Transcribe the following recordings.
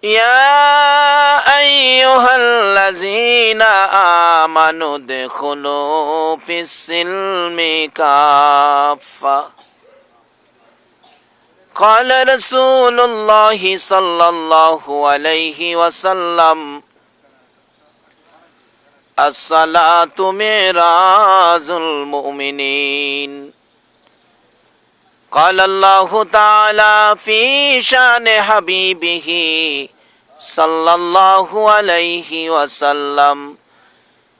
يا أيها الذين آمنوا ادخلوا في السلم كافة قال رسول الله صلى الله عليه وسلم الصلاة معراج المؤمنين قال الله تعالى في شان حبيبه صلى الله عليه وسلم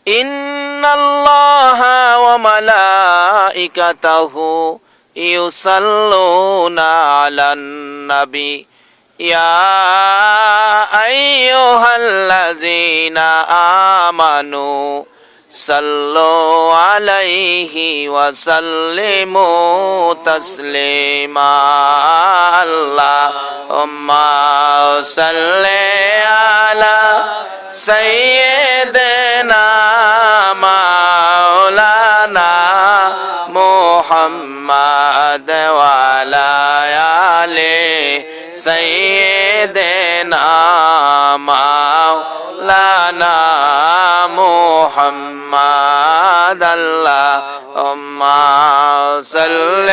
إن الله وملائكته يصلون على النبي يا أيها الذين آمنوا صلوا عليه وسلموا تسليما اللهم صل على سيدنا مولانا محمد وعلى آله سيدنا مولانا محمد اللهم صل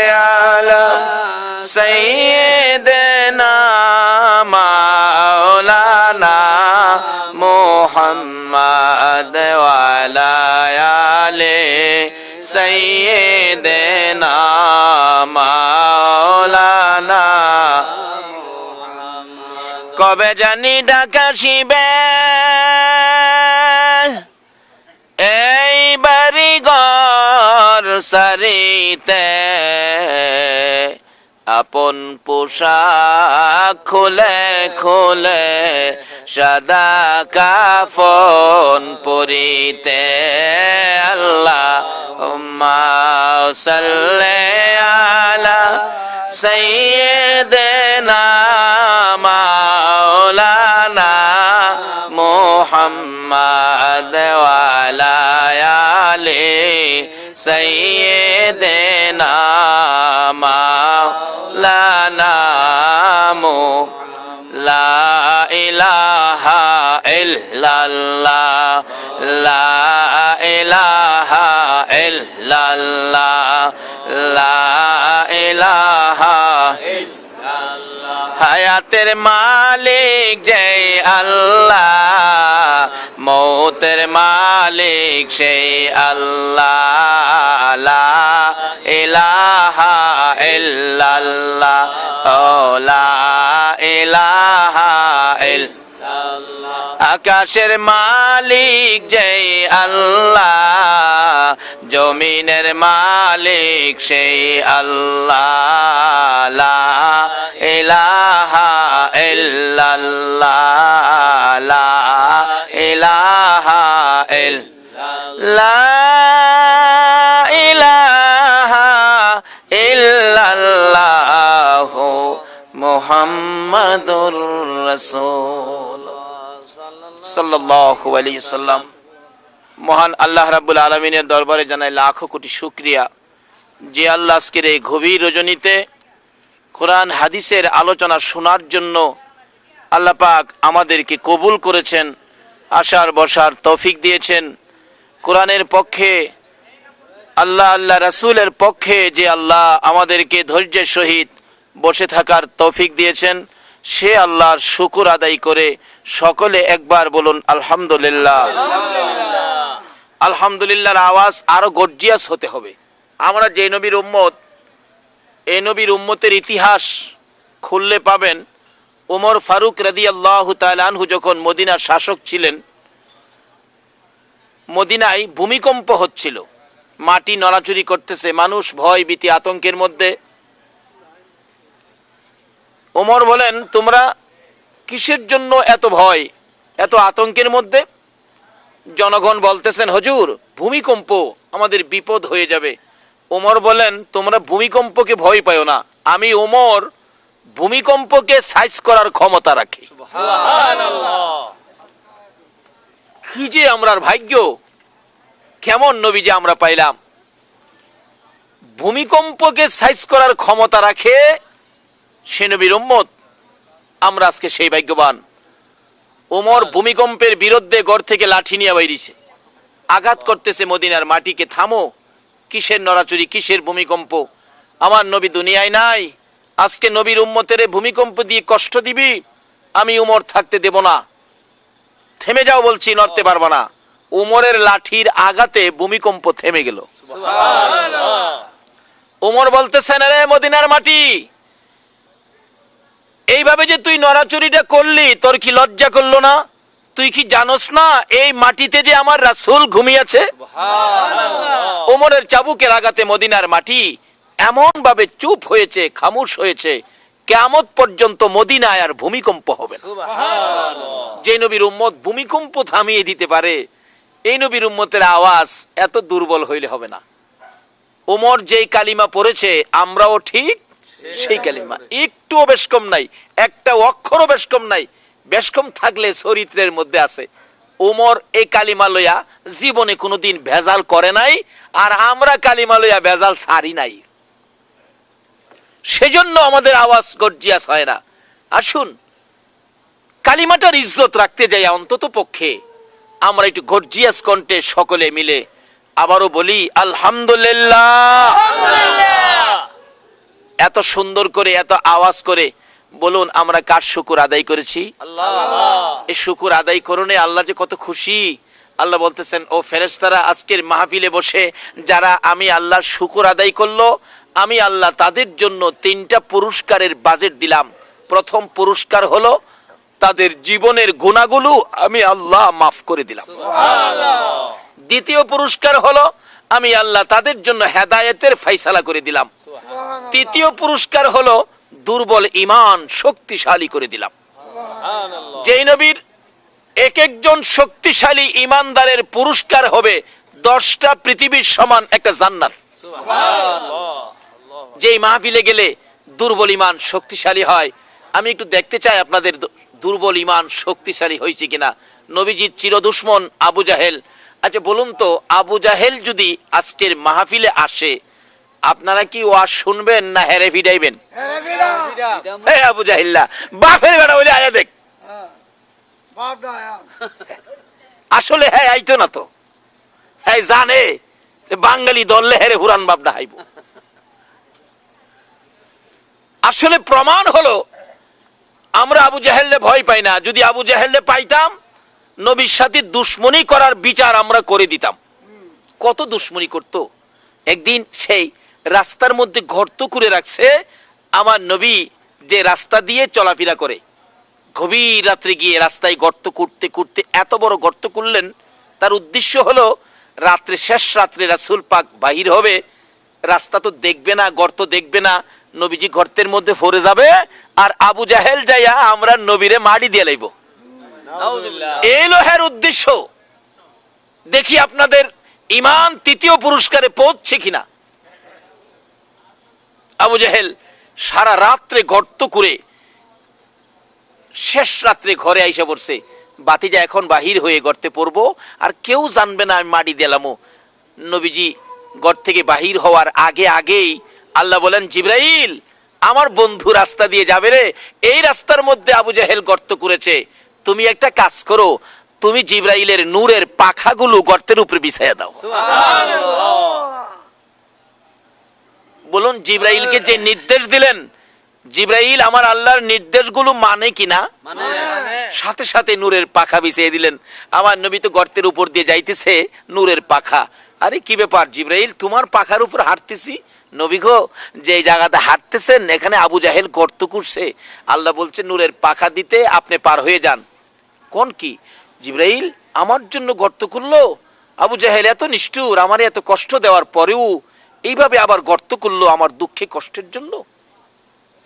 على سيدنا مولانا محمد وعلى آله سيدنا مولانا কবে জানি ডাকাশিবে এই বাড়ি ঘর সারিতে আপন পোশাক খুলে খুলে সাদা কাফন পরিতে আল্লাহুম্মা সাল্লি আলা সাইয়্যিদিনা মাওলানা মুহাম্মদ ওয়া আলা আলি সাইয়্যিদিনা মাওলানা লা ইলাহা ইল্লাল্লাহ লা ইলাহা ইল্লাল্লাহ লা ইলাহা ইল্লাল্লাহ হায়াতের মালিক জয় আল্লাহ মৌতের মালিক সেই আল্লাহ লা ইলাহা ইল্লাল্লাহ লা ইলাহা ইল্লাল্লাহ আকাশের মালিক জয় আল্লাহ জমিনের মালিক সেই আল্লাহ লা ইলাহা ইল্লাল্লাহ লা ইলাহা ইল্লাল্লাহ ইলাহা ইল্লাল্লাহ মুহাম্মাদুর রাসূল সাল্লাল্লাহু আলাইহি সাল্লাম। মহান আল্লাহ রাব্বুল আলামিনের দরবারে জানাই লাখো কোটি শুকরিয়া যে আল্লাহ আজকের এই গভীর রজনীতে কোরআন হাদিসের আলোচনা শোনার জন্য আল্লাহ পাক আমাদেরকে কবুল করেছেন, আসার বসার তৌফিক দিয়েছেন। কোরআনের পক্ষে আল্লাহ আল্লাহ রাসূলের পক্ষে যে আল্লাহ আমাদেরকে ধৈর্যের সহিত বসে থাকার তৌফিক দিয়েছেন, সে আল্লাহর শুকর আদায় করে সকলে একবার বলুন আলহামদুলিল্লাহ। আলহামদুলিল্লাহর আওয়াজ আরো গর্জিয়াস হতে হবে। আমরা যে নবীর উম্মত, এই নবীর উম্মতের ইতিহাস খুললে পাবেন ওমর ফারুক রাদিয়াল্লাহু তাআলা আনহু যখন মদিনার শাসক ছিলেন, মদিনায় ভূমিকম্প হচ্ছিল, মাটি নড়াচড়ি করতেছে, মানুষ ভয় ভীতি আতঙ্কের মধ্যে। ওমর বলেন, তোমরা কিসের জন্য এত ভয় এত আতঙ্কের মধ্যে? জনগণ বলতেছেন, হুজুর ভূমিকম্প, আমাদের বিপদ হয়ে যাবে। ওমর বলেন, তোমরা ভূমিকম্পকে ভয় পাও না, আমি ওমর ভূমিকম্পকে সাইজ করার ক্ষমতা রাখি। সুবহানাল্লাহ। কি যে আমরার ভাগ্য, কেমন নবী যে আমরা পাইলাম, ভূমিকম্পকে সাইজ করার ক্ষমতা রাখে সে নবীর উম্মত। আমরা আজকে সেই ভাগ্যবান। ওমর ভূমিকম্পের বিরুদ্ধে ঘর থেকে লাঠি নিয়ে বাইরিছে, আঘাত করতেছে মদিনার মাটিকে। থামো, কিসের নড়াচড়ি, কিসের ভূমিকম্প? আমার নবী দুনিয়ায় নাই, আজকে নবীর উম্মতের ভূমিকম্প দিয়ে কষ্ট দিবি? আমি উমর থাকতে দেব না। থেমে যাও বলছি, নড়তে পারবা না। উমরের লাঠির আঘাতে ভূমিকম্প থেমে গেল। উমর বলতেছেন, রে মদিনার মাটি, এইভাবে যে তুই নড়াচড়িটা করলি, তোর কি লজ্জা করলো না? তুই কি জানোস না এই মাটিতে যে আমার রাসূল ঘুমিয়েছে? ওমরের চাবুকের আঘাতে মদিনার মাটি এমন ভাবে চুপ হয়েছে, খামোশ হয়েছে, কিয়ামত পর্যন্ত মদিনায় আর ভূমিকম্প হবে না। যে নবীর উম্মত ভূমিকম্প থামিয়ে দিতে পারে, এই নবীর উম্মতের আওয়াজ এত দুর্বল হইলে হবে না। ওমর যেই কালিমা পড়েছে, আমরাও ঠিক সেই কালিমা, একটুও বেশ কম নাই, একটা অক্ষরও বেশ কম নাই। বেশ কম থাকলে চরিত্রের মধ্যে আছে। ওমর এই কালিমা লইয়া জীবনে কোনোদিন ভেজাল করে নাই, আর আমরা কালিমা লইয়া ভেজাল ছাড়ি নাই। সেজন্য আমাদের আওয়াজ গর্জিয়াস হয় না। আসুন কালিমাটার ইজ্জত রাখতে যাই, অন্তত পক্ষে আমরা একটু গর্জিয়াস কণ্ঠে সকলে মিলে আবারও বলি আলহামদুলিল্লাহ। এত সুন্দর করে, এত আওয়াজ করে বলুন, আমরা কার শুকর আদায় করেছি? আল্লাহ। এই শুকর আদায় করণে আল্লাহ যে কত খুশি। আল্লাহ বলতেছেন, ও ফেরেশতারা, আজকের মাহফিলে বসে যারা আমি আল্লাহর শুকর আদায় করলো, আমি আল্লাহ তাদের জন্য 3টা পুরস্কারের বাজেট দিলাম। প্রথম পুরস্কার হলো তাদের জীবনের গুনাহগুলো আমি আল্লাহ মাফ করে দিলাম। দ্বিতীয় পুরস্কার হলো আমি আল্লাহ তাদের জন্য হেদায়েতের ফয়সালা করে দিলাম। তৃতীয় পুরস্কার হলো দুর্বল ঈমান শক্তিশালী করে দিলাম। যেই নবীর এক একজন শক্তিশালী ঈমানদারের পুরস্কার হবে 10টা পৃথিবীর সমান একটা জান্নাত। যেই মাহফিলে গেলে দুর্বল ঈমান শক্তিশালী হয়, আমি একটু দেখতে চাই আপনাদের দুর্বল ঈমান শক্তিশালী হয়েছে কিনা। নবীজির চিরদুশমন আবু জাহেল, আচ্ছা বলুন তো, আবু জাহেল যদি আজকের মাহফিলে আসে, আপনারা কি ওয়াজ শুনবেন না হেরে ফিডাইবেন? আবু জাহিল্লা বাপের বেটা বলে আয়া দেখ, আসলে হ্যাঁ আইতো না তো, হ্যাঁ জানে বাঙালি দললে হেরে হুরান বাপটা হাইব। আসলে প্রমাণ হলো আমরা আবু জাহেলকে ভয় পাই না। যদি আবু জাহেলকে পাইতাম, নবীর সাথে দুশ্মনী করার বিচার আমরা করে দিতাম। কত দুশ্মনী করতো। একদিন সেই রাস্তার মধ্যে গর্ত করে রাখছে, আমার নবী যে রাস্তা দিয়ে চলাফেরা করে, গভীর রাত্রে গিয়ে রাস্তায় গর্ত করতে করতে এত বড় গর্ত করলেন, তার উদ্দেশ্য হলো রাত্রে, শেষ রাত্রে রাসূল পাক বাহির হবে, রাস্তা তো দেখবে না, গর্ত দেখবে না, নবীজি গর্তের মধ্যে পড়ে যাবে, আর আবু জাহেল যাইয়া আমরা নবীরে মাটি দিয়ে লাইব। এই লোহের উদ্দেশ্য। দেখি আপনাদের ঈমান তৃতীয় পুরস্কারে পৌঁছছে কিনা। আবু জাহেল সারা রাত্রে গর্ত করে শেষ রাত্রে ঘরে আইসা পড়ছে, বাতিজা এখন বাহির হয়ে গর্তে পড়বো, আর কেউ জানবে না আমি মাটি দিলামও। নবীজি গর্ত থেকে বাহির হওয়ার আগে আগেই আল্লাহ বলেন, জিবরাইল আমার বন্ধু রাস্তা দিয়ে যাবে রে, এই রাস্তার মধ্যে আবু জাহেল গর্ত করেছে, তুমি একটা কাজ করো, তুমি জিবরাইলের নূরের পাখাগুলো গর্তের উপরে বিছাইয়া দাও। বলুন, জিবরাইলকে যে নির্দেশ দিলেন, জিবরাইল আমার আল্লাহর নির্দেশগুলো মানে কিনা? সাথে সাথে নূরের পাখা বিছিয়ে দিলেন। আমার নবী তো গর্তের উপর দিয়ে যাইতেছে, নূরের পাখা। আরে কি ব্যাপার জিবরাইল, তোমার পাখার উপর হাঁটতেছি। নবী গো, যে জায়গাতে হাঁটতেছেন এখানে আবু জাহেল গর্ত করছে, আল্লাহ বলছে নূরের পাখা দিতে আপনি পার হয়ে যান। কোন কি জিবরাইল আমার জন্য গর্ত করলো? আবু জাহেল এত নিষ্ঠুর, আমার এত কষ্ট দেওয়ার পরেও এইভাবে আবার গর্ত করলো আমার দুঃখে কষ্টের জন্য।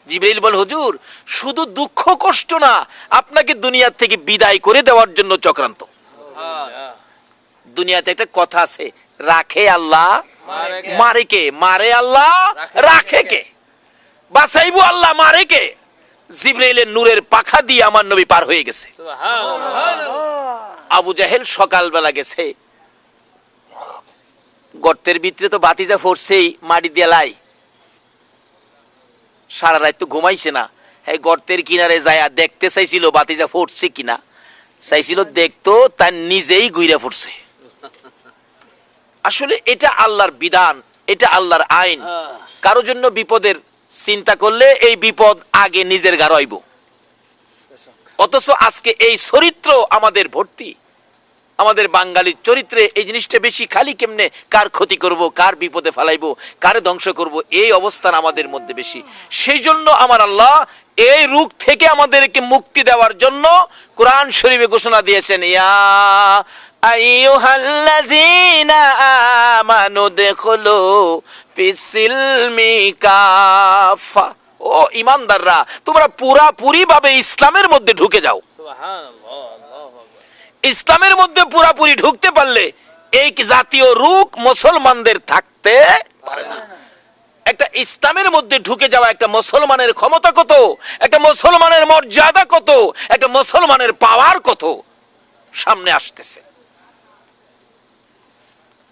জিবরাইল বল, হুজুর শুধু দুঃখ কষ্ট না, আপনাকে দুনিয়া থেকে বিদায় করে দেওয়ার জন্য চক্রান্ত। দুনিয়াতে একটা কথা আছে, রাখে আল্লাহ মারে কে? মারে আল্লাহ, রাখে কে? বাঁচাইবো আল্লাহ, মারে কে? জিবরাইলের নূরের পাখা দিয়ে আমার নবী পার হয়ে গেছে। আবু জাহেল সকালবেলা গেছে, গর্তের ভিতরে তো বাতিজা ফোরছেই, মাটি দিয়ে লাই, সারা রাত তো ঘুমাইছে না, এই গর্তের কিনারে যায় দেখতে চাইছিল বাতিজা ফুটছে কিনা, চাইছিল দেখতো, তার নিজেই গুইরা ফুটছে। আসলে এটা আল্লাহর বিধান, এটা আল্লাহর আইন। কারো জন্য বিপদের চিন্তা করলে এই বিপদ আগে নিজের ঘাড় হইব। অথচ আজকে এই চরিত্র আমাদের ভর্তি, আমাদের বাঙালির চরিত্রে এই জিনিসটা বেশি। খালি কেমনে কার ক্ষতি করব, কার বিপদে ফেলাইবো, কারে ধ্বংস করব, এই অবস্থান আমাদের মধ্যে বেশি। সেই জন্য আমার আল্লাহ এই রোগ থেকে আমাদেরকে মুক্তি দেওয়ার জন্য কোরআন শরীফে ঘোষণা দিয়েছেন, ইয়া আইয়ুহাল্লাযীনা আমানু দুখুলু ফিস-সিলমি কাফা। ও ঈমানদাররা, তোমরা পুরাপুরি ভাবে ইসলামের মধ্যে ঢুকে যাও। ইসলামের মধ্যে পুরাপুরি ঢুকতে পারলে এই জাতীয় রোগ মুসলমানদের থাকতে পারে না। একটা ইসলামের মধ্যে ঢুকে যাওয়া একটা মুসলমানের ক্ষমতা কত, একটা মুসলমানের মর্যাদা কত, একটা মুসলমানের পাওয়ার কত সামনে আসতেছে।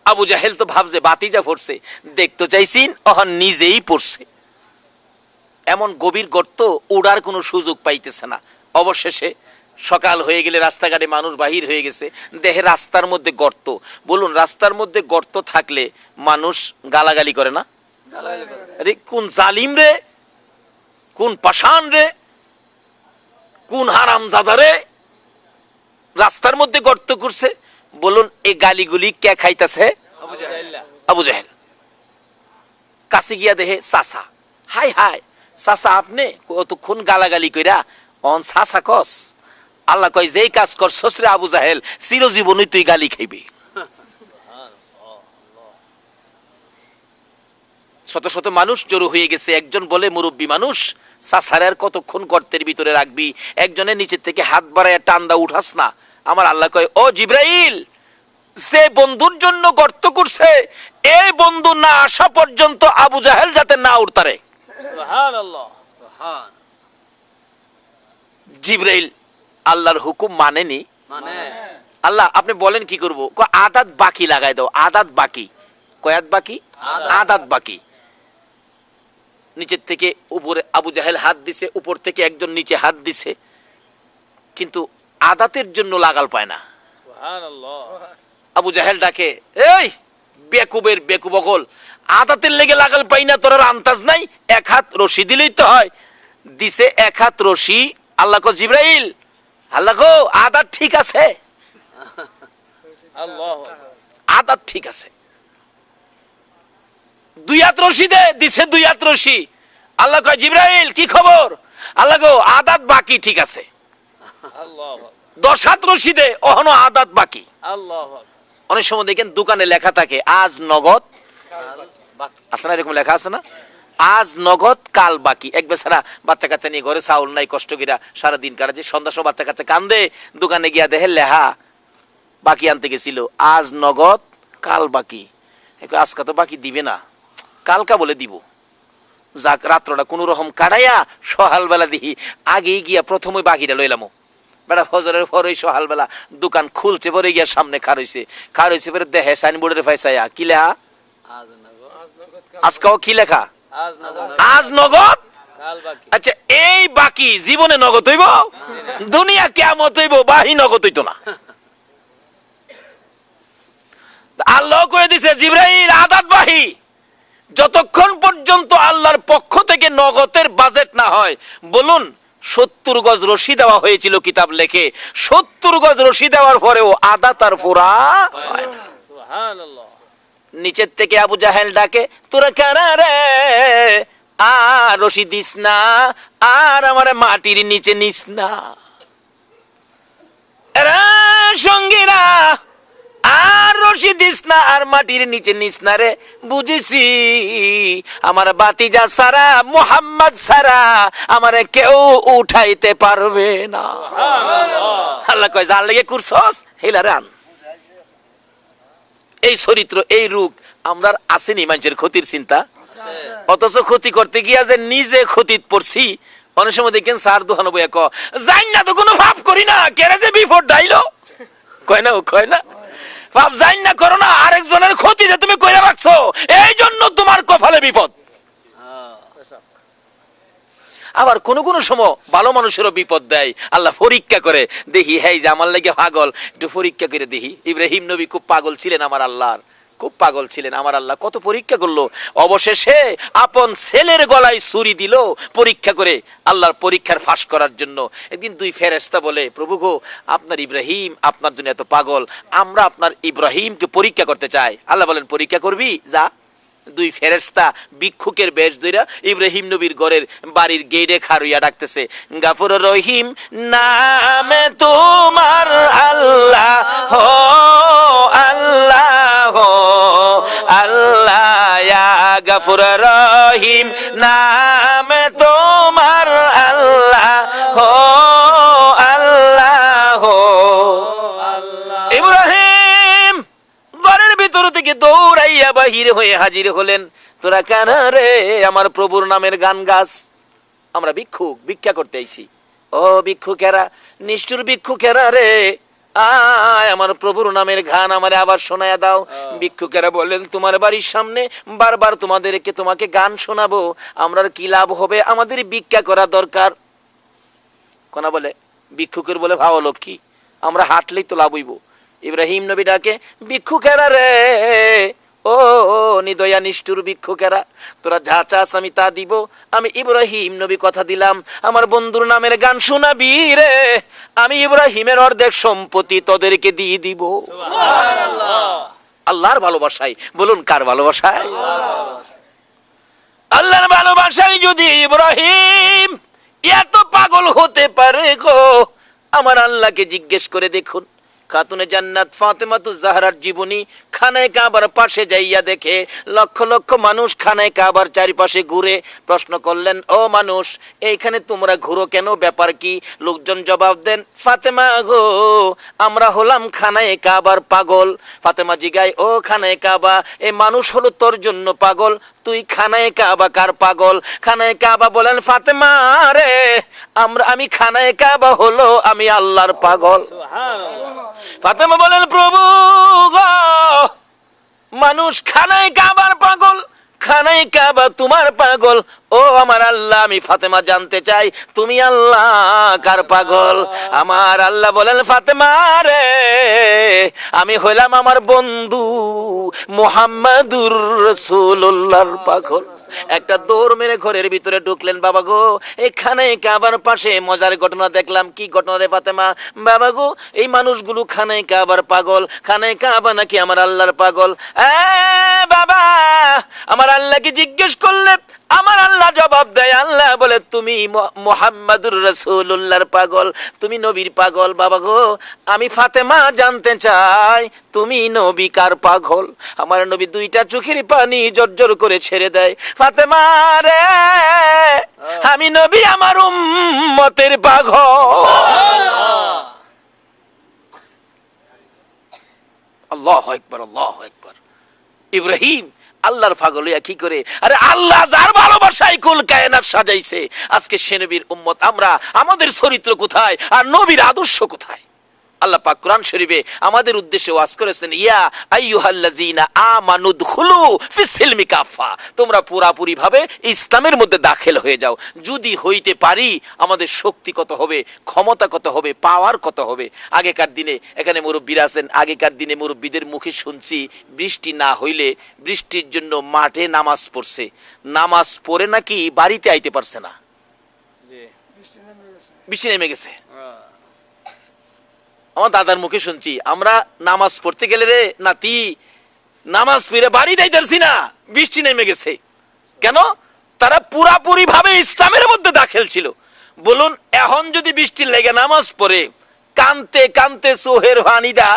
আবু জাহেল তো ভাবছে বাতিজা পড়ছে, দেখতে চাইছিন ওহন নিজেই পড়ছে। এমন গভীর গর্ত, উড়ার কোনো সুযোগ পাইতেছে না। অবশেষে সকাল হয়ে গেলে রাস্তাঘাটে মানুষ বাহির হয়ে গেছে, দেখে রাস্তার মধ্যে গর্ত। বলুন, রাস্তার মধ্যে গর্ত থাকলে মানুষ গালাগালি করে না? আরে কোন জালিম রে, কোন পাষাণ রে, কোন হারামজাদা রে রাস্তার মধ্যে গর্ত করছে। বলুন, এই গালিগুলি কে খাইতেছে? আবু জাহেল। কাছে গিয়া দেখে চাচা। হাই হাই চাচা, আপনি কতক্ষণ গালাগালি কইরা অন চাচা কস? আল্লাহ কয়, যেই কাজ করছস রে আবু জাহেল, চিরজীবনই তুই গালি খাইবি। শত শত মানুষ জড়ো হয়ে গেছে। একজন বলে, মুরব্বী মানুষ, চাচারে আর কতক্ষণ গর্তের ভিতরে রাখবি? একজনের নিচের থেকে হাত বাড়ায় টান দা, উঠাস না। আমার আল্লাহ কয়, ও জিব্রাইল, যে বন্ধুর জন্য গর্ত করছে, এই বন্ধু না আসা পর্যন্ত আবু জাহেল যাতে না উঠতারে। জিব্রাইল আল্লাহর হুকুম মানেনি। আল্লাহ আপনি বলেন কি করবো? আদাত বাকি লাগাই দাও। আদাত বাকি, কয়াত বাকি? আদাত বাকি। নিচের থেকে উপরে আবু জাহেল হাত দিছে, উপর থেকে একজন নিচে হাত দিছে, কিন্তু আদাতের জন্য লাগাল পায় না। আবু জাহেল ডাকে, এই বেকুবের বেকুবগল, আদাতের লেগে লাগাল পাই না, তোর আন্তাজ নাই? এক হাত রশি দিলেই তো হয়। দিছে এক হাত রশি। আল্লাহ কো, জিব্রাইল, আল্লাহ কো, আদাত ঠিক আছে, আদাত ঠিক আছে। দুই হাত রশি দে, দিছে দুই হাত রশি। আল্লাহ কয়, জিব্রাইল কি খবর? আল্লাহ কো, আদাত বাকি, ঠিক আছে। 10 হাত রশি দে, ওহনো আদাত বাকি। অনেক সময় দেখেন দোকানে লেখা থাকে আজ নগদ, আছে না? এরকম লেখা আছে না? আজ নগদ কাল বাকি। এক বেচারা বাচ্চা কাচ্চা নিয়ে ঘরে চাউল নাই, কষ্ট কইরা সারাদিন কাটাচ্ছে। সন্ধ্যার সময় বাচ্চা কাচ্চা কান্দে, দোকানে গিয়া দেখে লেহা বাকি আনতে গেছিল, আজ নগদ কাল বাকি। আজকা তো বাকি দিবে না, কালকা বলে দিব। যাক, রাত্রটা কোন রকম কাটাইয়া সকালবেলা দিই আগেই গিয়া প্রথমে বাকিটা লইলাম। বেড়া ফজরের পরে সকালবেলা দোকান খুলছে, পরে গিয়া সামনে খার হয়েছে পরে দেখে সাইনবোর্ডের ফাইসাইয়া কি লেখা? আজকাও কি লেখা? আজ নগদ। আচ্ছা, এই বাকি জীবনে নগদ হইব? দুনিয়া কিয়ামত হইব, বাহি নগদ হইতো না। আল্লাহ কয়ে দিছে, জিব্রাইল আদাত বাহি। যতক্ষণ পর্যন্ত আল্লাহর পক্ষ থেকে নগদের বাজেট না হয়, বলুন 70 গজ রশি দেওয়া হয়েছিল কিতাব লেখে, 70 গজ রশি দেওয়ার পরেও আদাত আর পুরা। নিচের থেকে আবু জাহেল ডাকে, তোরা কারা রে? আর রশি দিস না, আর আমার মাটির নিচে নিস না। সঙ্গীরা, আর রশি দিস না, আর মাটির নিচে নিস না রে। বুঝেছি আমার বাতিজা সারা, মুহাম্মদ সারা আমারে কেউ উঠাইতে পারবে না। আল্লাহ কয়, যার লেগে কুরছস হেলা রান। এই চরিত্র, এই রূপ আমরা আসেনি মানুষের ক্ষতির চিন্তা, অথচ ক্ষতি করতে গিয়া যে নিজে ক্ষতিত পড়ছি। অনেক সময় দেখেন স্যার দোহানো বইয়া ক, যাই না তো কোনো ভাব করি না, কেড়ে যে বিপদ ডাইলো, কয় না? কয় না? ভাব যাই না করো না, আরেকজনের ক্ষতি যে তুমি কইরা রাখছো, এই জন্য তোমার কপালে বিপদ। আবার কোন কোন সময় ভালো মানুষেরও বিপদ দেয়, আল্লাহ পরীক্ষা করে দেখি, হ্যাঁ যে আমার লাগে পাগল, একটু পরীক্ষা করে দেখি। ইব্রাহিম নবী খুব পাগল ছিলেন আমার আল্লাহর, খুব পাগল ছিলেন আমার আল্লাহ, কত পরীক্ষা করলো, অবশেষে আপন ছেলের গলায় ছুরি দিল পরীক্ষা করে, আল্লাহর পরীক্ষার ফাঁস করার জন্য। একদিন দুই ফেরেশতা বলে, প্রভু গো, আপনার ইব্রাহিম আপনার জন্য এত পাগল, আমরা আপনার ইব্রাহিমকে পরীক্ষা করতে চাই। আল্লাহ বলেন, পরীক্ষা করবি, যা। দুই ফেরেশতা ভিক্ষুকের বেশ ধইরা ইব্রাহিম নবীর ঘরের বাড়ির গেটে খাড়ুইয়া ডাকতেছে, গাফুর রহিম নামে তোমার আল্লাহ হো আল্লাহ হো আল্লাহ, ইয়া গাফুর রহিম নামে তোমার আল্লাহ হো আল্লাহ হো। ইব্রাহিম ঘরের ভিতর থেকে দৌড়াইয়া বাহির হয়ে হাজির হলেন। তোরা কেন রে? আমার প্রভুর নামের গান গাছ, আমরা ভিক্ষুক, ভিক্ষা করতে আইছি। ও ভিক্ষুকেরা, নিষ্ঠুর ভিক্ষুকেরা রে, আয় আমার প্রভুর নামের গান আমারে আবার শোনায়া দাও। ভিক্ষুকেরা বললেন, তোমার বাড়ির সামনে বারবার তোমাকে গান শোনাবো, আমরা কি লাভ হবে, আমাদের ভিক্ষা করা দরকার। কোনা বলে, ভিক্ষুকের বলে, ভাও লক্ষ্মী, আমরা হাঁটলেই তো লাভ হইব। ইব্রাহিম নবী ডাকে, ভিক্ষুকেরা রে, ও নিদয়া নিষ্ঠুর ভিক্ষুকেরা, তোরা যা চাস আমি তা দিব। আমি ইব্রাহিম নবী কথা দিলাম, আমার বন্ধুর নামের গান শোনাবি রে, আমি ইব্রাহিমের অর্ধেক সম্পত্তি তোদেরকে দিয়ে দিব। আল্লাহর ভালোবাসায়, বলুন কার ভালোবাসায়? আল্লাহর ভালোবাসায় যদি ইব্রাহিম এত পাগল হতে পারে গো, আমার আল্লাহকে জিজ্ঞেস করে দেখুন। খাতুনে জান্নাত ফাতেমাতুজ জাহরার জীবনী খানায়ে কাবার পাশে যাইয়া দেখে লক্ষ লক্ষ মানুষ খানায়ে কাবার চারিপাশে ঘুরে। প্রশ্ন করলেন, ও মানুষ, এইখানে তোমরা ঘুরো কেন, ব্যাপার কি? লোকজন জবাব দেন, ফাতেমা গো, আমরা হলাম খানায়ে কাবার পাগল। ফাতেমা জিগায়, ও খানায়ে কাবা, এই মানুষ হলো তোর জন্য পাগল, তুই খানায়ে কাবা কার পাগল? খানায়ে কাবা বলেন, ফাতেমা রে, আমি খানায়ে কাবা হলো আমি আল্লাহর পাগল। ফাতেমা বলেন, প্রভু গো, মানুষ খানায়ে কাবার পাগল, খানায়ে কাবা তোমার পাগল। ও আমার আল্লাহ, আমি ফাতেমা জানতে চাই তুমি আল্লাহ কার পাগল? আমার আল্লাহ বলেন, ফাতেমা রে, আমি হইলাম আমার বন্ধু মুহাম্মাদুর রাসূলুল্লাহর পাগল। একটা দৌড় মেরে ঘরের ভিতরে ঢুকলেন। বাবা গো, এখানে কাবার পাশে মজার ঘটনা দেখলাম। কি ঘটনা রে ফাতেমা? বাবা গো, এই মানুষগুলো খানায়ে কাবার পাগল, খানায়ে কাবা নাকি আমার আল্লাহর পাগল। বাবা, আমার আল্লাহকে জিজ্ঞেস করলে আমার আল্লাহ জবাব দেয়, আল্লাহ বলে তুমি মুহাম্মাদুর রাসূলুল্লাহর পাগল, তুমি নবীর পাগল। বাবা গো, আমি ফাতেমা জানতে চাই তুমি নবী কার পাগল? আমার নবী দুইটা চোখের পানি জর্জর করে ছেড়ে দেয়, ফাতেমা রে, আমি নবী আমার উম্মতের পাগল। আল্লাহু আকবার, আল্লাহু আকবার। ইব্রাহিম আল্লাহর পাগল হইয়া কি করে? আরে আল্লাহ যার ভালোবাসায় কুল কায়নাত সাজাইছে, আজকে সে নবীর উম্মত আমরা, আমাদের চরিত্র কোথায় আর নবীর আদর্শ কোথায়? আল্লাহ পাক কোরআন শরীফে আমাদের উদ্দেশ্যে ওয়াজ করেছেন, ইয়া আইয়ুহাল্লাযীনা আমানু দুখুলু ফিস সিলমি কাফা, তোমরা পুরাপুরি ভাবে ইসলামের মধ্যে দাখিল হয়ে যাও। যদি হইতে পারি, আমাদের শক্তি কত হবে, ক্ষমতা কত হবে, পাওয়ার কত হবে। আগেকার দিনে এখানে মুরব্বীরা আছেন, আগেকার দিনে মুরব্বীদের মুখে শুনছি, বৃষ্টি না হইলে বৃষ্টির জন্য মাঠে নামাজ পড়ছে, নামাজ পড়ে নাকি বাড়িতে আইতে পারছে না, বৃষ্টি নেমে গেছে। আমার দাদার মুখে শুনছি, আমরা নামাজ পড়তে গেলে রে নাতি, নামাজ পড়ে বাড়ি যাইতেছি না, বৃষ্টি নেমে গেছে। কেন? তারা পুরাপুরি ভাবে ইসলামের মধ্যে দাখিল ছিল। বলুন, এখন যদি বৃষ্টি লেগে নামাজ পড়ে কানতে কানতে সোহের হানিদা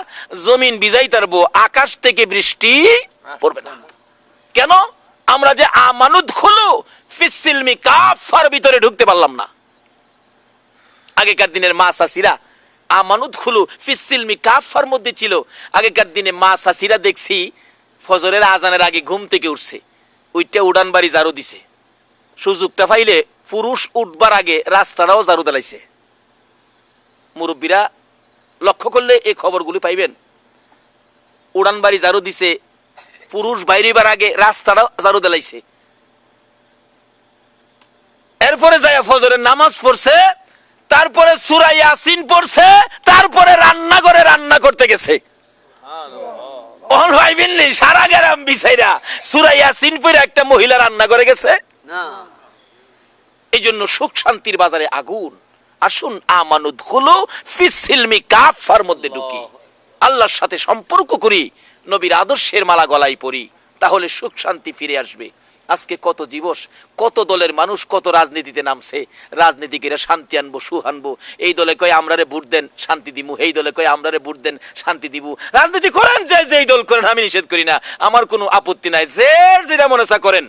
জমিন ভিজাই তারবো, আকাশ থেকে বৃষ্টি পড়বে না। কেন? আমরা যে আমানুদ খুলু ফিস সিলমি কাফার ভিতরে ঢুকতে পারলাম না। আগেকার দিনের মা চাচিরা আমানুদ খুলু ফিস সিলমি কাফার মধ্যে ছিল। আগেকার দিনে মা চাচিরা দেখছি ফজরের আজানের আগে ঘুম থেকে উঠছে, ওইটা উড়ান বাড়ি ঝাড়ু দিছে। সুযোগটা পাইলে পুরুষ উঠবার আগে রাস্তাটাও ঝাড়ু দিলাইছে। মুরব্বীরা লক্ষ্য করলে এই খবরগুলি পাইবেন। উড়ান বাড়ি ঝাড়ু দিছে, পুরুষ বাইরেবার আগে রাস্তাটাও ঝাড়ু দিলাইছে। এরপরে যাইয়া ফজরের নামাজ পড়ছে, তারপরে সূরা ইয়াসিন পড়ছে, তারপরে রান্নাঘরে রান্না করতে গেছে। সারা গ্রাম বিছাইরা সূরা ইয়াসিন পড়ে একটা মহিলা রান্না করে গেছে না। এই জন্য সুখ শান্তির বাজারে আগুন। আসুন আমানুদখুলু ফিস সিলমি কাফার মধ্যে ঢুকি, আল্লাহর সাথে সম্পর্ক করি, নবীর আদর্শের মালা গলায় পড়ি, তাহলে সুখ শান্তি ফিরে আসবে। আজকে কত দিবস, কত দলের মানুষ কত রাজনীতিতে নামছে, রাজনীতিকেরা শান্তি আনবো, সুখ আনবো। এই দলে কয় আমরারে ভোট দেন শান্তি দিব, এই দলে কয় আমরারে ভোট দেন শান্তি দিব। রাজনীতি করেন, যে যেই দল করেন, আমি নিষেধ করি না, আমার কোনো আপত্তি নাই, যে যেটা মনে চা করেন।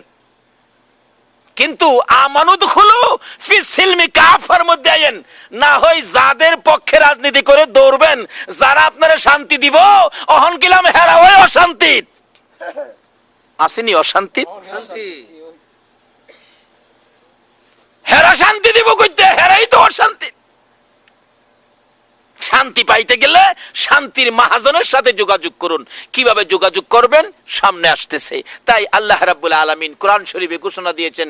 কিন্তু আমানুদখুলু ফিস সিলমি কাফার মধ্যে আইন না। হয় যাদের পক্ষে রাজনীতি করে দৌড়বেন, যারা আপনারা শান্তি দিব, অহন কিলাম হেরা হয় অশান্তি। আসেনি অশান্তি, হেরা শান্তি দিব কইতে, হেরাই তো অশান্তি। শান্তি পাইতে গেলে শান্তির মাহাজনের সাথে যোগাযোগ করুন। কিভাবে যোগাযোগ করবেন সামনে আসতেছে। তাই আল্লাহ রাব্বুল আলামিন কোরআন শরীফে ঘোষণা দিয়েছেন,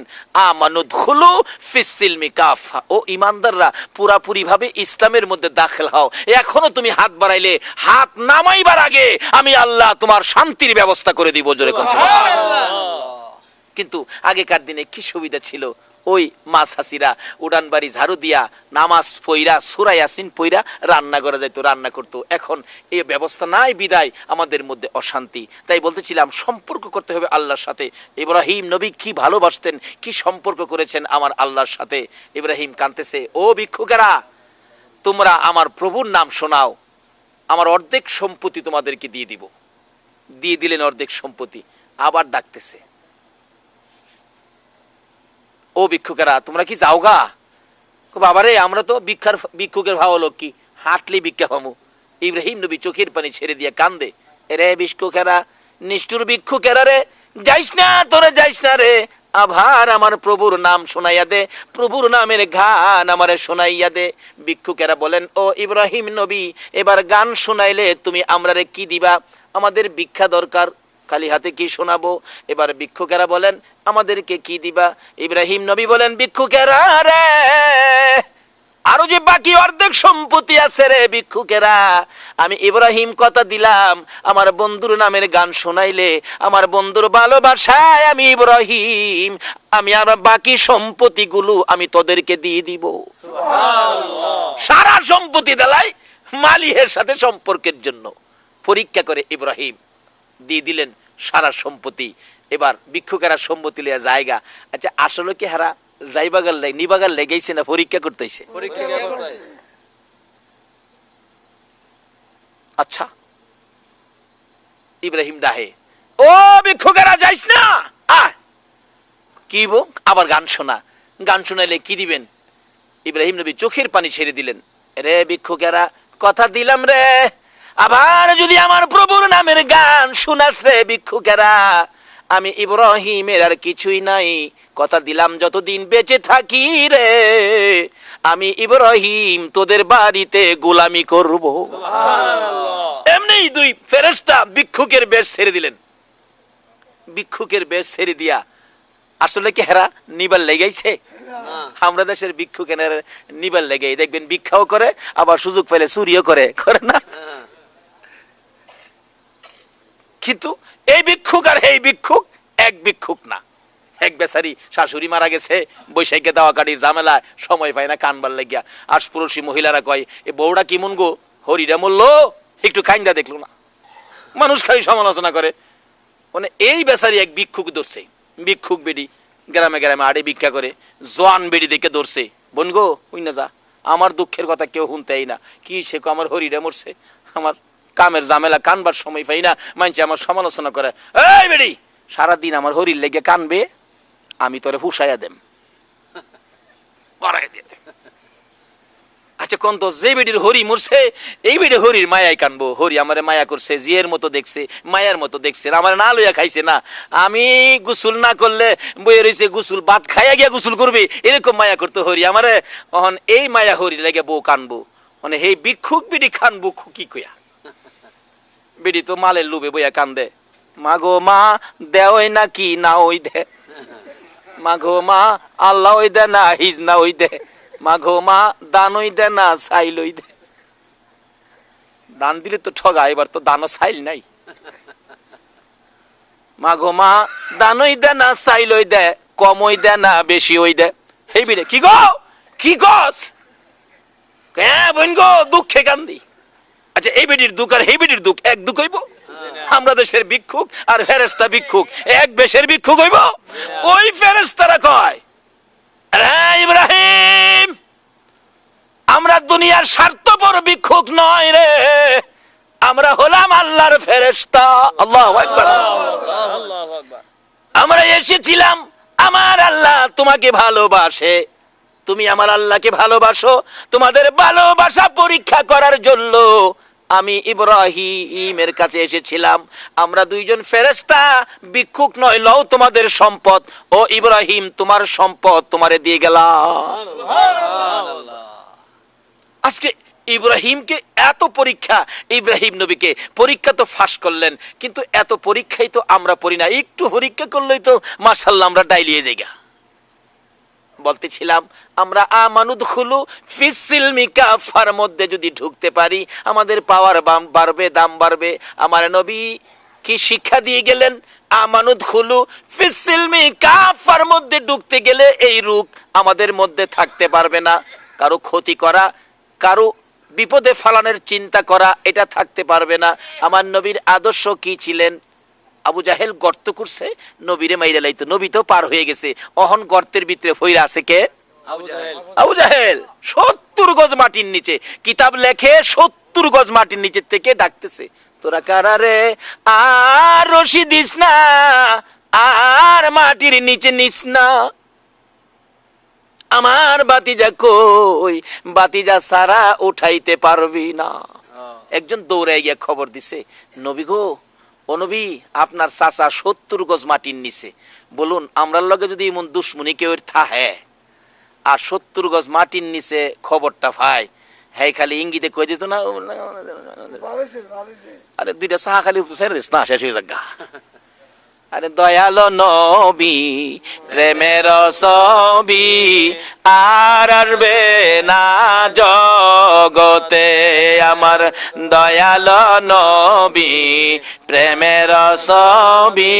আমানুদখুলু ফিস সিলমি কাফা, ও ঈমানদাররা পুরাপুরি ভাবে ইসলামের মধ্যে দাখিল হও। এখনো তুমি হাত বাড়াইলে, হাত নামাইবার আগে আমি আল্লাহ তোমার শান্তির ব্যবস্থা করে দিব। জোরে কোন সুবহানাল্লাহ। কিন্তু আগেকার দিনে কি সুবিধা ছিল, ওই মা চাচিরা উড়ান বাড়ি ঝাড়ু দিয়া নামাজ পইরা সূরা ইয়াসিন পইরা রান্না করা যাইতো, রান্না করতো। এখন এই ব্যবস্থা নাই বিদায় আমাদের মধ্যে অশান্তি। তাই বলতেছিলাম সম্পর্ক করতে হবে আল্লাহর সাথে। ইব্রাহিম নবী কি ভালোবাসতেন, কি সম্পর্ক করেছেন আমার আল্লাহর সাথে। ইব্রাহিম কাঁদতেছে, ও ভিক্ষুকেরা তোমরা আমার প্রভুর নাম শোনাও, আমার অর্ধেক সম্পত্তি তোমাদেরকে দিয়ে দিব। দিয়ে দিলেন অর্ধেক সম্পত্তি। আবার ডাকতেছে, ও ভিক্ষুকেরা তোমরা কি যাওগা? বাবারে আমরা তো ভিক্ষুকের ভাব লোক, কি হাঁটলি ভিক্ষা পামু। ইব্রাহিম নবী চোখের পানি ছেড়ে দিয়ে কান্দে, রে ভিক্ষুকেরা, নিষ্ঠুর ভিক্ষুকেরা রে, যাইস না, তোরে যাইস না রে, আবার আমার প্রভুর নাম শোনাইয়া দে, প্রভুর নামের গান আমারে শোনাইয়া দে। ভিক্ষুকেরা বলেন, ও ইব্রাহিম নবী এবার গান শোনাইলে তুমি আমরারে কি দিবা? আমাদের ভিক্ষা দরকার, খালি হাতে কি শোনাবো? এবার ভিক্ষুকেরা বলেন, আমাদেরকে কি দিবা? ইব্রাহিম নবী বলেন, ভিক্ষুকেরা রে, আরো যে বাকি অর্ধেক সম্পত্তি আছে রে ভিক্ষুকেরা, আমি ইব্রাহিম কথা দিলাম, আমার বন্ধুর নামের গান শোনাইলে, আমার বন্ধুর ভালোবাসায় আমি ইব্রাহিম, আমি আর বাকি সম্পত্তি গুলো আমি তোদেরকে দিয়ে দিব। সারা সম্পত্তি দেলাই মালিকের সাথে সম্পর্কের জন্য পরীক্ষা করে ইব্রাহিম দিয়ে দিলেন সারা সম্পত্তি। এবার ভিক্ষুকেরা সম্পত্তি লিয়া জায়গা। আচ্ছা আসলে কি হারা যাইবাগাল নিবাগাল লেগেছে না পরীক্ষা করতেছে? আচ্ছা ইব্রাহিম ডাহে, ও ভিক্ষুকেরা যাইস না, কি বো আবার গান শোনা, গান শোনাইলে কি দিবেন? ইব্রাহিম নবী চোখের পানি ছেড়ে দিলেন, রে ভিক্ষুকেরা কথা দিলাম রে, আবার যদি আমার প্রভুর নামের গান শোনাছে ভিক্ষুকেরা, আমি ইব্রাহিমের আর কিছুই নাই, কথা দিলাম যতদিন বেঁচে থাকি রে, আমি ইব্রাহিম তোদের বাড়িতে গোলামি করব। এমনি দুই ফেরেশতা ভিক্ষুকের বেশ ছেড়ে দিলেন। ভিক্ষুকের বেশ ছেড়ে দিয়া আসলে কি হেরা নিবার লেগেছে? আমরা দেশের ভিক্ষুকের নিবার লেগে দেখবেন ভিক্ষাও করে, আবার সুযোগ পেলে চুরিও করে, করে না? কিন্তু এই ভিক্ষুক আর এই ভিক্ষুক এক ভিক্ষুক না। এক বেচারি শাশুড়ি মারা গেছে, বৈশাখে দাওয়া কাটির ঝামেলায় সময় পায় না কানবার লাগিয়া। আশপড়শি মহিলারা কয়, এ বউটা কি মন গো, হরিরা মরলো, একটু কাইন্দা দেখলো না। মানুষ খালি সমালোচনা করে। মানে এই বেচারি এক ভিক্ষুক ধরছে, ভিক্ষুক বেডি গ্রামে গ্রামে আড়ে ভিক্ষা করে, জোয়ান বেডি দেখে ধরছে, বোন গো ওই না যা, আমার দুঃখের কথা কেউ শুনতেই না, কি সে আমার হরিরা মরছে, আমার কামের ঝামেলা কানবার সময় পাই না, মানছে আমার সমালোচনা করে। এই বেডি সারাদিন আমার হরির লেগে কানবে, আমি তোরে ফুসাইয়া দেম। আচ্ছা কোন তো যে বেডির হরি মরছে, এই বেডি হরির মায়ায় কানবো, হরি আমারে মায়া করছে, জিয়ের মতো দেখছে, মায়ার মতো দেখছে, আমার না লইয়া খাইছে না, আমি গোসল না করলে বইয়ে রয়েছে গোসল ভাত খাইয়া গিয়া গোসল করবে, এরকম মায়া করতো হরি আমারে। অহন এই মায়া হরি লেগে বউ কানবো, মানে এই ভিক্ষুক বেডি কানবো কি কইয়া? বেডি তো মালের লোভে বইয়া কান্দে, মা গো মা দেওই নাকি না ওই দে, মাঘো মা আল্লাহ ওই দে না হিজ না ওই দে, মাঘো মা দান ওই দে না সাইল ওই দে। দান দিলে তো ঠগা, এবার তো দানও সাইল নাই। মাঘো মা দান ওই দে না সাইল ওই দে, কম ওই দে না বেশি ওই দে। হেই বিরে কি গো, কি গস বোন গো, দুঃখে কান্দি। আচ্ছা এই বেটির দুঃখ আর এই বেটির দুঃখ এক দুঃখ হইব? আমরা দেশের ভিক্ষুক আর ফেরেশতা ভিক্ষুক এক বেশের ভিক্ষুক হইব? ওই ফেরেশতারা কয়, আরে ইব্রাহিম আমরা দুনিয়ার স্বার্থপর ভিক্ষুক নয় রে, আমরা হলাম আল্লাহর ফেরেশতা। আল্লাহু আকবার। আমরা এসেছিলাম, আমার আল্লাহ তোমাকে ভালোবাসে, তুমি আমার আল্লাহকে ভালোবাসো, তোমাদের ভালোবাসা পরীক্ষা করার জন্য আমি ইব্রাহিমের কাছে এসেছিলাম। আমরা দুইজন ফেরেশতা ভিক্ষুক নয়, লও তোমাদের সম্পদ, ও ইব্রাহিম তোমার সম্পদ তোমারে দিয়ে গেলাম। আজকে ইব্রাহিমকে এত পরীক্ষা, ইব্রাহিম নবীকে পরীক্ষা তো ফাঁস করলেন, কিন্তু এত পরীক্ষাই তো আমরা পড়ি না। একটু পরীক্ষা করলেই তো মাশাআল্লাহ আমরা ডাইলিয়ে যাইগা। বলতেছিলাম আমরা আমানুদখুলু ফিসসিলমি কাফার মধ্যে যদি ঢুকতে পারি আমাদের পাওয়ার বাড়বে, দাম বাড়বে। আমার নবী কি শিক্ষা দিয়ে গেলেন? আমানুদখুলু ফিসসিলমি কাফার মধ্যে ঢুকতে গেলে এই রূপ আমাদের মধ্যে থাকতে পারবে না। কারো ক্ষতি করা, কারো বিপদে ফালানোর চিন্তা করা, এটা থাকতে পারবে না। আমার নবীর আদর্শ কি ছিলেন? আবু জাহেল গর্ত করছে, নবীরে মাইরা লাইতো, নবী তো পার হয়ে গেছে, অহন গর্তের ভিতরে ফইরা আছে কে? আবু জাহেল। 70 গজ মাটির নিচে, কিতাব লেখে 70 গজ মাটির নিচে থেকে ডাকতেছে, তোরা কারা রে? আর রশি দিস না, আর মাটির নিচে নিস না, আমার বাতিজা কই, বাতিজা সারা উঠাইতে পারবি না। একজন দৌড়াই গিয়া খবর দিছে, নবী গো, ও নবী আপনার চাচা 70 গজ মাটির নিচে, বলুন আমরার লগে যদি এমন দুশ্মনী কেউ থাহে আর 70 গজ মাটির নিচে খবরটা ভাই, হ্যাঁ খালি ইঙ্গিতে কই দিত না, আরে দুইটা চাহা খালি ছেড়ে দিস না, শেষ হয়ে যাক। আরে দয়াল নবী প্রেমের ছবি আর আসবে না জগতে, আমার দয়াল নবী প্রেমের ছবি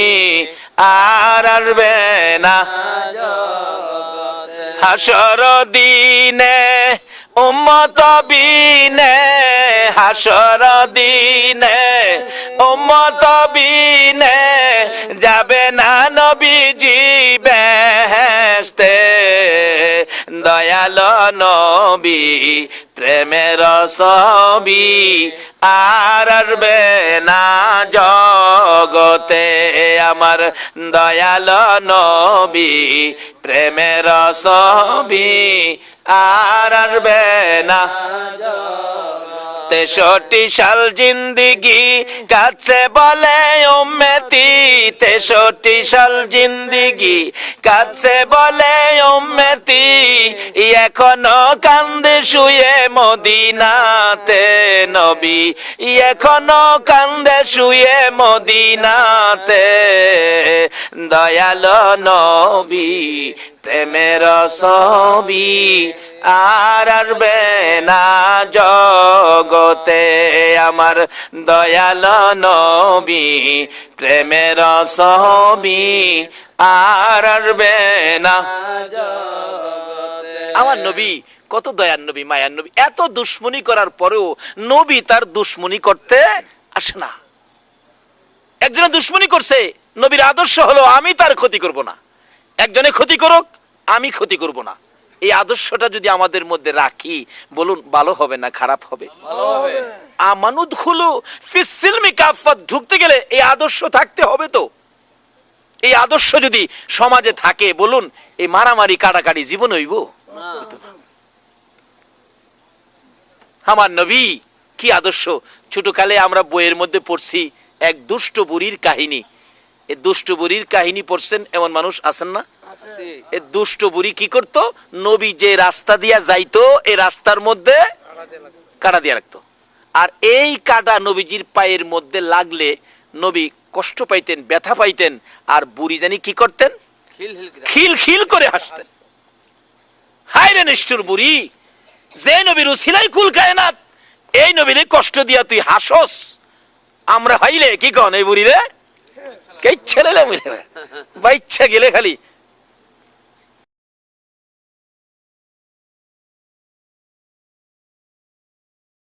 আর আসবে না হাসর দিনে উম্মত বিনে, হাসর দিনে উম্মত বিনে যাবে না নবীজি বেহেশতে, দয়াল নবী প্রেমের ছবি আর আসবে না জগতে, আমার দয়াল নবী প্রেমের ছবি আর আসবে না। 63 সাল জিন্দিগি কাছে বলে উম্মতি, 63 সাল জিন্দিগি কাছে বলে উম্মতি, এখনো কান্দে শুয়ে মদিনাতে নবী, এখনো কান্দে শুয়ে মদিনাতে, দয়াল নবী প্রেমের ছবি আর আসবে না জগতে, আমার দয়াল নবী প্রেমের ছবি আর আসবে না। আমার নবী কত দয়ার নবী, মায়ার নবী, এত দুশ্মনী করার পরেও নবী তার দুশ্মনী করতে আসে না। একজনে দুশ্মনী করছে, নবীর আদর্শ হলো আমি তার ক্ষতি করব না, একজনে ক্ষতি করুক আমি ক্ষতি করব না। এই আদর্শটা যদি আমাদের মধ্যে রাখি, বলুন ভালো হবে না খারাপ হবে? আমানুদখুলু ফিসসিলমি কাফাত, ঢুকতে গেলে এই আদর্শ থাকতে হবে। তো এই আদর্শ যদি সমাজে থাকে, বলুন এই মারামারি কাটাকাটি জীবন হইব? আমার নবী কি আদর্শ! ছোটকালে আমরা বইয়ের মধ্যে পড়ছি এক দুষ্ট বুড়ির কাহিনী। এই দুষ্ট বুড়ির কাহিনী পড়ছেন এমন মানুষ আছেন না? এই দুষ্ট বুড়ি কি করত? নবী যে রাস্তা দিয়া যাইতো এই রাস্তার মধ্যে কাটা দিয়া রাখতো, আর এই কাটা নবীজির পায়ের মধ্যে লাগলে নবী কষ্ট পাইতেন, ব্যথা পাইতেন, আর বুড়ি জানি কি করতেন? খিল খিল করে হাসতেন। হায় রে নিষ্ঠুর বুড়ি, যে নবীর উসিলাই কুল কায়নাত, এই নবীর কষ্ট দিয়া তুই হাসস। আমরা হাইলে কি কন এই বুড়ি রে, কে ছেলে বাচ্চা গেলে খালি